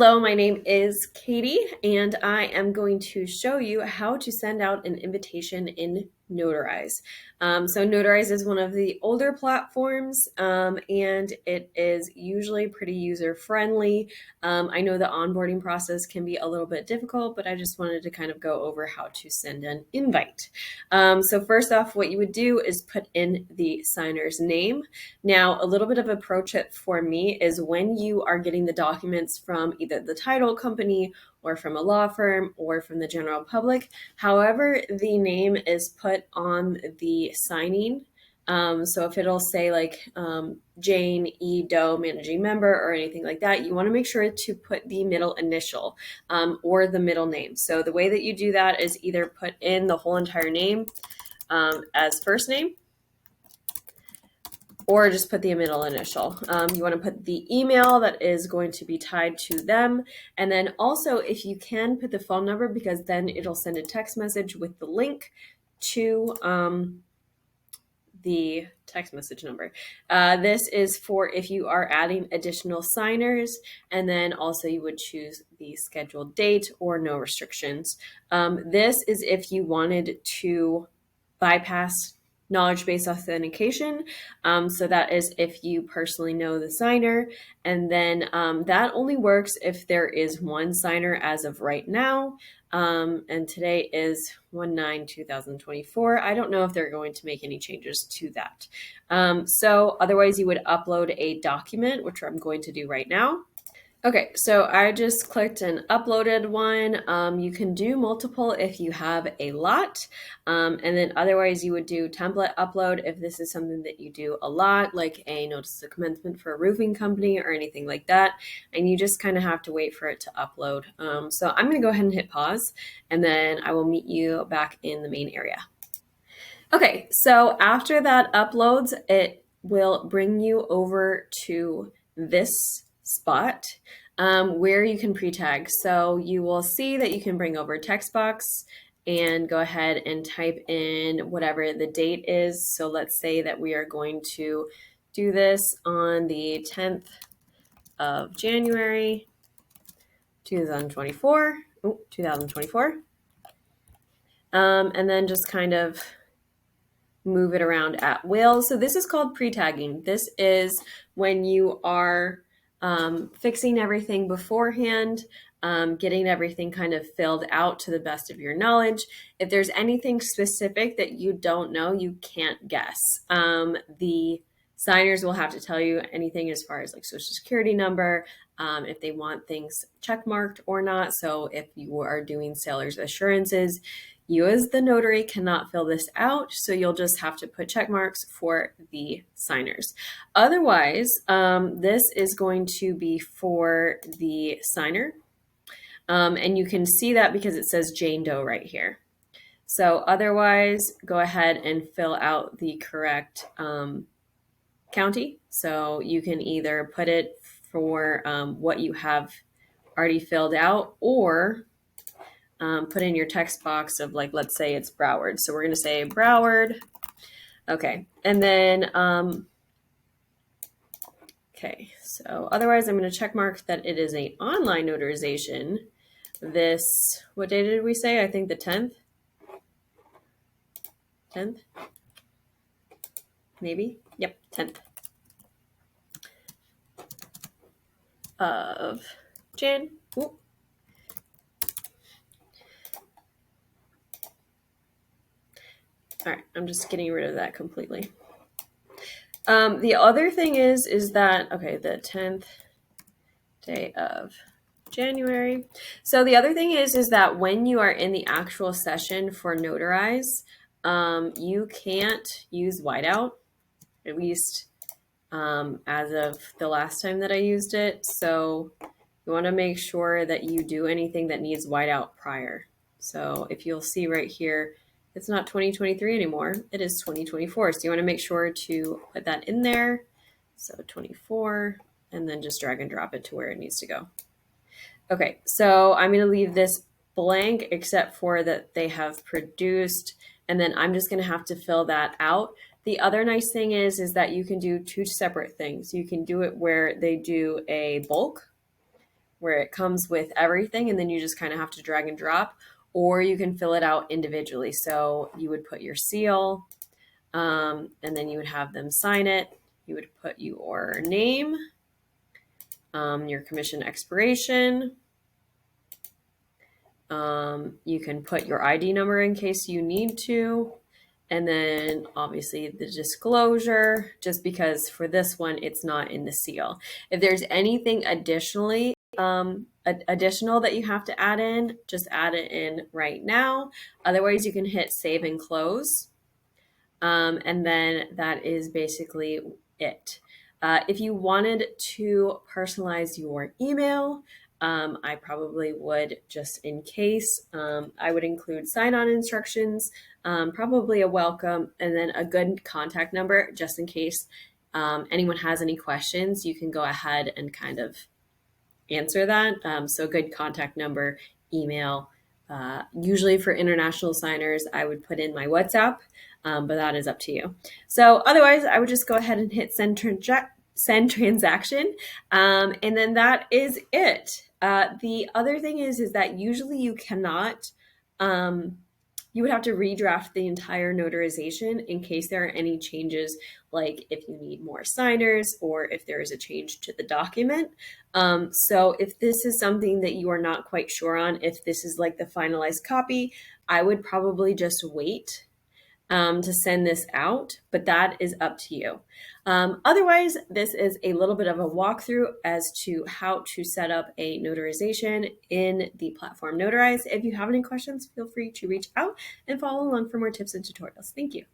Hello, my name is Katie, and I am going to show you how to send out an invitation in Notarize. So Notarize is one of the older platforms, and it is usually pretty user-friendly. I know the onboarding process can be a little bit difficult, but I just wanted to kind of go over how to send an invite. So first off, what you would do is put in the signer's name. Now, a little bit of a pro tip for me is when you are getting the documents from either the title company or from a law firm or from the general public, however the name is put on the signing. So if it'll say like Jane E. Doe, managing member, or anything like that, you want to make sure to put the middle initial or the middle name. So the way that you do that is either put in the whole entire name as first name, or just put the middle initial. You want to put the email that is going to be tied to them. And then also, if you can, put the phone number, because then it'll send a text message with the link to the text message number. This is for if you are adding additional signers, and then also you would choose the scheduled date or no restrictions. This is if you wanted to bypass knowledge-based authentication. So that is if you personally know the signer, and then that only works if there is one signer as of right now. And today is 1/9/2024. I don't know if they're going to make any changes to that. So otherwise you would upload a document, which I'm going to do right now. Okay, so I just clicked and uploaded one. You can do multiple if you have a lot. And then otherwise you would do template upload if this is something that you do a lot, like a notice of commencement for a roofing company or anything like that. And you just kind of have to wait for it to upload. So I'm going to go ahead and hit pause, and then I will meet you back in the main area. Okay, so after that uploads, it will bring you over to this spot where you can pre-tag. So you will see that you can bring over text box and go ahead and type in whatever the date is. So let's say that we are going to do this on the 10th of January, 2024. Oh, 2024. And then just kind of move it around at will. So this is called pre-tagging. This is when you are fixing everything beforehand, getting everything kind of filled out to the best of your knowledge. If there's anything specific that you don't know, you can't guess. The signers will have to tell you anything as far as like social security number, if they want things checkmarked or not. So if you are doing seller's assurances, you as the notary cannot fill this out, so you'll just have to put check marks for the signers. Otherwise, this is going to be for the signer, and you can see that because it says Jane Doe right here. So otherwise, go ahead and fill out the correct county. So you can either put it for what you have already filled out, or put in your text box of, like, let's say it's Broward. So we're going to say Broward. Okay. And then, okay. So otherwise I'm going to check mark that it is an online notarization. This, what day did we say? I think the 10th. 10th? Maybe. Yep. 10th of Jan. Ooh. All right, I'm just getting rid of that completely. The other thing is that, okay, the 10th day of January. So the other thing is that when you are in the actual session for Notarize, you can't use whiteout, at least as of the last time that I used it. So you want to make sure that you do anything that needs whiteout prior. So if you'll see right here, it's not 2023 anymore, it is 2024. So you want to make sure to put that in there. So 24, and then just drag and drop it to where it needs to go. Okay, so I'm going to leave this blank except for that they have produced, and then I'm just going to have to fill that out. The other nice thing is that you can do two separate things. You can do it where they do a bulk, where it comes with everything and then you just kind of have to drag and drop, or you can fill it out individually. So you would put your seal, and then you would have them sign it. You would put your name, your commission expiration. You can put your ID number in case you need to. And then obviously the disclosure, just because for this one, it's not in the seal. If there's anything additionally, additional that you have to add in, just add it in right now. Otherwise, you can hit save and close. And then that is basically it. If you wanted to personalize your email, I probably would, just in case. I would include sign-on instructions, probably a welcome, and then a good contact number, just in case anyone has any questions. You can go ahead and kind of answer that. So a good contact number, email. Usually for international signers, I would put in my WhatsApp, but that is up to you. So otherwise, I would just go ahead and hit send transaction, and then that is it. The other thing is that usually you cannot. You would have to redraft the entire notarization in case there are any changes, like if you need more signers or if there is a change to the document. So if this is something that you are not quite sure on, if this is like the finalized copy, I would probably just wait to send this out, but that is up to you. Otherwise, this is a little bit of a walkthrough as to how to set up a notarization in the platform Notarize. If you have any questions, feel free to reach out and follow along for more tips and tutorials. Thank you.